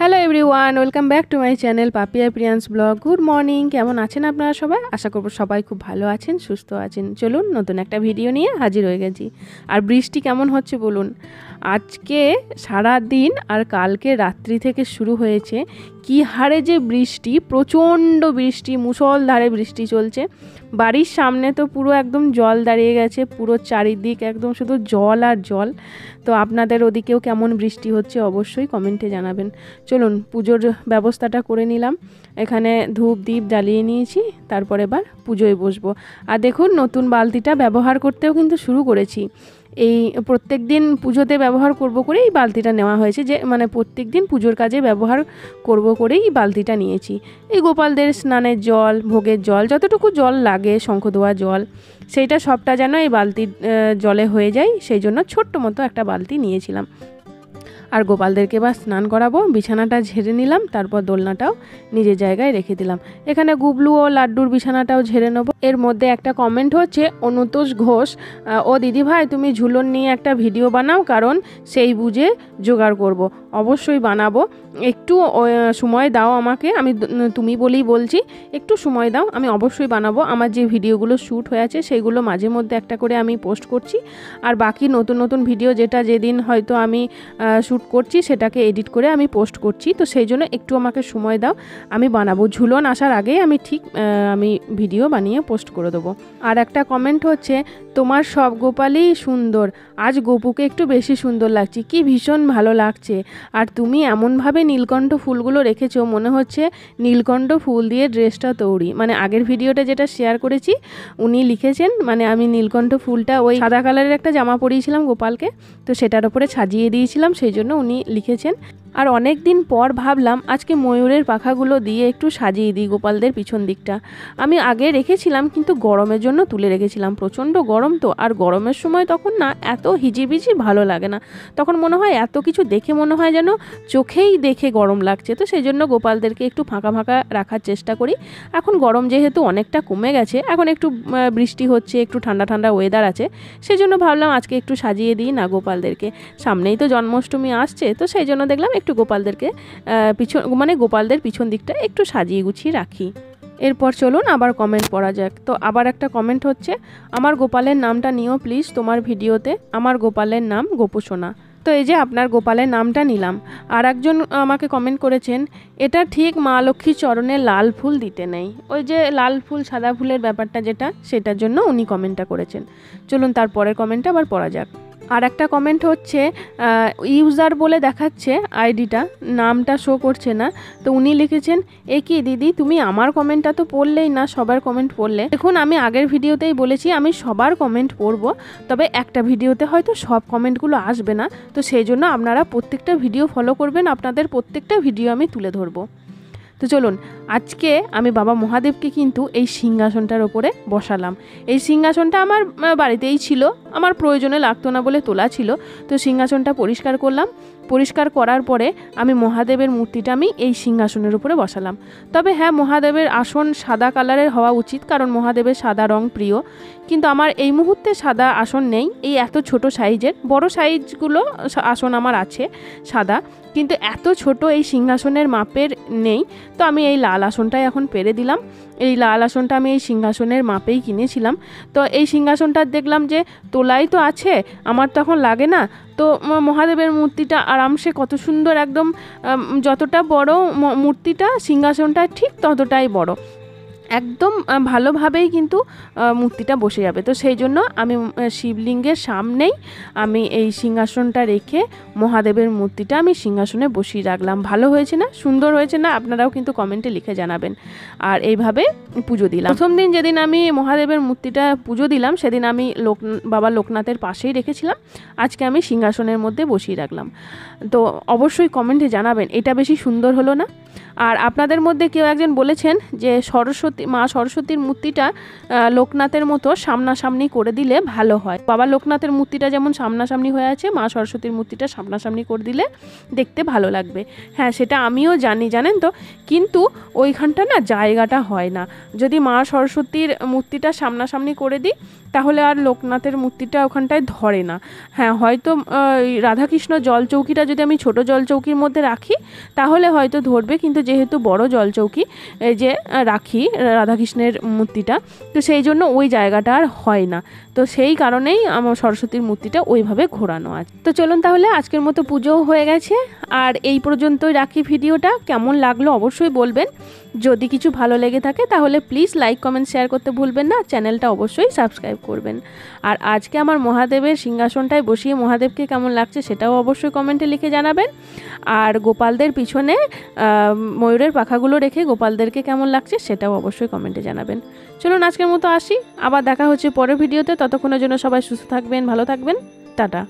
Hello everyone, welcome back to my channel পাপি আর প্রিয়ান্স blog. Good morning, কেমন আছেন আপনারা সবাই? আশা করব সবাই খুব ভালো আছেন, সুস্থ আছেন। চলুন নতুন একটা ভিডিও নিয়ে হাজির হয়ে গেছি। আর বৃষ্টি কেমন হচ্ছে বলুন। আজকে সারা দিন আর কালকে রাত্রি থেকে শুরু হয়েছে কি হারে যে বৃষ্টি, প্রচণ্ড বৃষ্টি, মুষলধারে বৃষ্টি চলছে। বাড়ির সামনে তো পুরো একদম জল দাঁড়িয়ে গেছে, পুরো চারিদিক একদম শুধু জল আর জল। তো আপনাদের ওদিকেও কেমন বৃষ্টি হচ্ছে অবশ্যই কমেন্টে জানাবেন। চলুন পুজোর ব্যবস্থাটা করে নিলাম। এখানে ধূপ দ্বীপ জ্বালিয়ে নিয়েছি, তারপর এবার পুজোয় বসবো। আর দেখুন নতুন বালতিটা ব্যবহার করতেও কিন্তু শুরু করেছি। এই প্রত্যেক দিন পুজোতে ব্যবহার করব করে এই বালতিটা নেওয়া হয়েছে, যে মানে প্রত্যেক দিন পুজোর কাজে ব্যবহার করব করেই বালতিটা নিয়েছি। এই গোপালদের স্নানের জল, ভোগের জল, যতটুকু জল লাগে, শঙ্খ ধোয়া জল, সেইটা সবটা যেন এই বালতির জলে হয়ে যায়, সেই জন্য ছোট্ট মতো একটা বালতি নিয়েছিলাম। আর গোপালদেরকে এবার স্নান করাবো। বিছানাটা ঝেড়ে নিলাম, তারপর দোলনাটাও নিজের জায়গায় রেখে দিলাম। এখানে গুবলু ও লাড্ডুর বিছানাটাও ঝেড়ে নেবো। এর মধ্যে একটা কমেন্ট হচ্ছে অনুতোষ ঘোষ, ও দিদি ভাই তুমি ঝুলন নিয়ে একটা ভিডিও বানাও, কারণ সেই বুঝে জোগাড় করব। অবশ্যই বানাবো, একটু সময় দাও আমাকে, আমি তুমি বলেই বলছি, একটু সময় দাও, আমি অবশ্যই বানাবো। আমার যে ভিডিওগুলো শ্যুট হয়ে আছে সেইগুলো মাঝে মধ্যে একটা করে আমি পোস্ট করছি, আর বাকি নতুন নতুন ভিডিও যেটা যেদিন হয়তো আমি শ্যুট করছি সেটাকে এডিট করে আমি পোস্ট করছি। তো সেই জন্য একটু আমাকে সময় দাও, আমি বানাবো। ঝুলন আসার আগেই আমি ঠিক আমি ভিডিও বানিয়ে পোস্ট করে দেবো। আর একটা কমেন্ট হচ্ছে, তোমার সব গোপালই সুন্দর, আজ গোপুকে একটু বেশি সুন্দর লাগছে, কি ভীষণ ভালো লাগছে। আর তুমি এমনভাবে নীলকণ্ঠ ফুলগুলো রেখেছো, মনে হচ্ছে নীলকণ্ঠ ফুল দিয়ে ড্রেসটা তৈরি। মানে আগের ভিডিওটা যেটা শেয়ার করেছি উনি লিখেছেন, মানে আমি নীলকণ্ঠ ফুলটা ওই সাদা কালারের একটা জামা পরিয়েছিলাম গোপালকে, তো সেটার উপরে সাজিয়ে দিয়েছিলাম, সেই জন্য উনি লিখেছেন। আর অনেক দিন পর ভাবলাম আজকে ময়ূরের পাখাগুলো দিয়ে একটু সাজিয়ে দিই গোপালদের পিছন দিকটা। আমি আগে রেখেছিলাম কিন্তু গরমের জন্য তুলে রেখেছিলাম, প্রচণ্ড গরম তো, আর গরমের সময় তখন না এত হিজিবিজি ভালো লাগে না, তখন মনে হয় এত কিছু দেখে মনে হয় যেন চোখেই দেখে গরম লাগছে। তো সেই জন্য গোপালদেরকে একটু ফাঁকা ফাঁকা রাখার চেষ্টা করি। এখন গরম যেহেতু অনেকটা কমে গেছে, এখন একটু বৃষ্টি হচ্ছে, একটু ঠান্ডা ঠান্ডা ওয়েদার আছে, সেই জন্য ভাবলাম আজকে একটু সাজিয়ে দিই না গোপালদেরকে। সামনেই তো জন্মাষ্টমী আসছে, তো সেই জন্য দেখলাম একটু গোপালদেরকে গোপালদের পিছন দিকটা একটু সাজিয়ে গুছিয়ে রাখি। এরপর চলুন আবার কমেন্ট পড়া যাক। তো আবার একটা কমেন্ট হচ্ছে, আমার গোপালের নামটা নিও প্লিজ তোমার ভিডিওতে, আমার গোপালের নাম গোপুসোনা। তো এই যে আপনার গোপালের নামটা নিলাম। আর একজন আমাকে কমেন্ট করেছেন, এটা ঠিক মা লক্ষ্মীর চরণে লাল ফুল দিতে নেই, ওই যে লাল ফুল সাদা ফুলের ব্যাপারটা যেটা, সেটার জন্য উনি কমেন্টটা করেছেন। চলুন তারপরের কমেন্টটা আবার পড়া যাক। আর একটা কমেন্ট হচ্ছে, ইউজার বলে দেখাচ্ছে আইডিটা, নামটা শো করছে না। তো উনি লিখেছেন, এ কি দিদি তুমি আমার কমেন্টটা তো পড়লেই না, সবার কমেন্ট পড়লে। দেখুন আমি আগের ভিডিওতেই বলেছি আমি সবার কমেন্ট পড়ব, তবে একটা ভিডিওতে হয়তো সব কমেন্টগুলো আসবে না, তো সেই জন্য আপনারা প্রত্যেকটা ভিডিও ফলো করবেন, আপনাদের প্রত্যেকটা ভিডিও আমি তুলে ধরবো। তো চলুন, আজকে আমি বাবা মহাদেবকে কিন্তু এই সিংহাসনটার ওপরে বসালাম। এই সিংহাসনটা আমার বাড়িতেই ছিল, আমার প্রয়োজনে লাগতো না বলে তোলা ছিল। তো সিংহাসনটা পরিষ্কার করলাম, পরিষ্কার করার পরে আমি মহাদেবের মূর্তিটা আমি এই সিংহাসনের উপরে বসালাম। তবে হ্যাঁ, মহাদেবের আসন সাদা কালারের হওয়া উচিত, কারণ মহাদেবের সাদা রং প্রিয়। কিন্তু আমার এই মুহূর্তে সাদা আসন নেই, এই এত ছোট সাইজের, বড় সাইজগুলো আসন আমার আছে সাদা, কিন্তু এত ছোট এই সিংহাসনের মাপের নেই। তো আমি এই লাল আসনটাই এখন পেরে দিলাম। এই লাল আসনটা আমি এই সিংহাসনের মাপেই কিনেছিলাম। তো এই সিংহাসনটা দেখলাম যে তোলাই তো আছে, আমার তখন লাগে না। তো মহাদেবের মূর্তিটা আরামসে কত সুন্দর, একদম যতটা বড় মূর্তিটা, সিংহাসনটা ঠিক ততটাই বড়, একদম ভালোভাবেই কিন্তু মূর্তিটা বসে যাবে। তো সেই জন্য আমি শিবলিঙ্গের সামনেই আমি এই সিংহাসনটা রেখে মহাদেবের মূর্তিটা আমি সিংহাসনে বসিয়ে রাখলাম। ভালো হয়েছে না, সুন্দর হয়েছে না, আপনারাও কিন্তু কমেন্টে লিখে জানাবেন। আর এইভাবে পুজো দিলাম। প্রথম দিন যেদিন আমি মহাদেবের মূর্তিটা পুজো দিলাম, সেদিন আমি বাবা লোকনাথের পাশেই রেখেছিলাম, আজকে আমি সিংহাসনের মধ্যে বসিয়ে রাখলাম। তো অবশ্যই কমেন্টে জানাবেন এটা বেশি সুন্দর হলো না। আর আপনাদের মধ্যে কেউ একজন বলেছেন যে মা সরস্বতীর মূর্তিটা লোকনাথের মতো সামনাসামনি করে দিলে ভালো হয়। বাবা লোকনাথের মূর্তিটা যেমন সামনাসামনি হয়ে আছে, মা সরস্বতীর মূর্তিটা সামনাসামনি করে দিলে দেখতে ভালো লাগবে। হ্যাঁ, সেটা আমিও জানি, জানেন তো, কিন্তু ওইখানটা না জায়গাটা হয় না। যদি মা সরস্বতীর মূর্তিটা সামনাসামনি করে দিই তাহলে আর লোকনাথের মূর্তিটা ওখানটায় ধরে না। হ্যাঁ, হয়তো রাধাকৃষ্ণ জলচৌকিটা যদি আমি ছোট জলচৌকির মধ্যে রাখি তাহলে হয়তো ধরবে, কিন্তু যেহেতু বড় জলচৌকি যে রাখি রাধাকৃষ্ণের মূর্তিটা, তো সেই জন্য ওই জায়গাটা আর হয় না। তো সেই কারণেই আমার সরস্বতীর মূর্তিটা ওইভাবে ঘোরানো আছে। তো চলুন তাহলে, আজকের মতো পুজোও হয়ে গেছে, আর এই পর্যন্তই রাখি ভিডিওটা। কেমন লাগলো অবশ্যই বলবেন। যদি কিছু ভালো লেগে থাকে তাহলে প্লিজ লাইক কমেন্ট শেয়ার করতে ভুলবেন না, চ্যানেলটা অবশ্যই সাবস্ক্রাইব করবেন। আর আজকে আমার মহাদেবের সিংহাসনটায় বসিয়ে মহাদেবকে কেমন লাগছে সেটাও অবশ্যই কমেন্টে লিখে জানাবেন। আর গোপালদের পিছনে ময়ূরের পাখাগুলো রেখে গোপালদেরকে কেমন লাগছে সেটাও অবশ্যই কমেন্টে জানাবেন। চলুন আজকের মতো আসি, আবার দেখা হচ্ছে পরের ভিডিওতে। ততক্ষণের জন্য সবাই সুস্থ থাকবেন, ভালো থাকবেন, টাটা।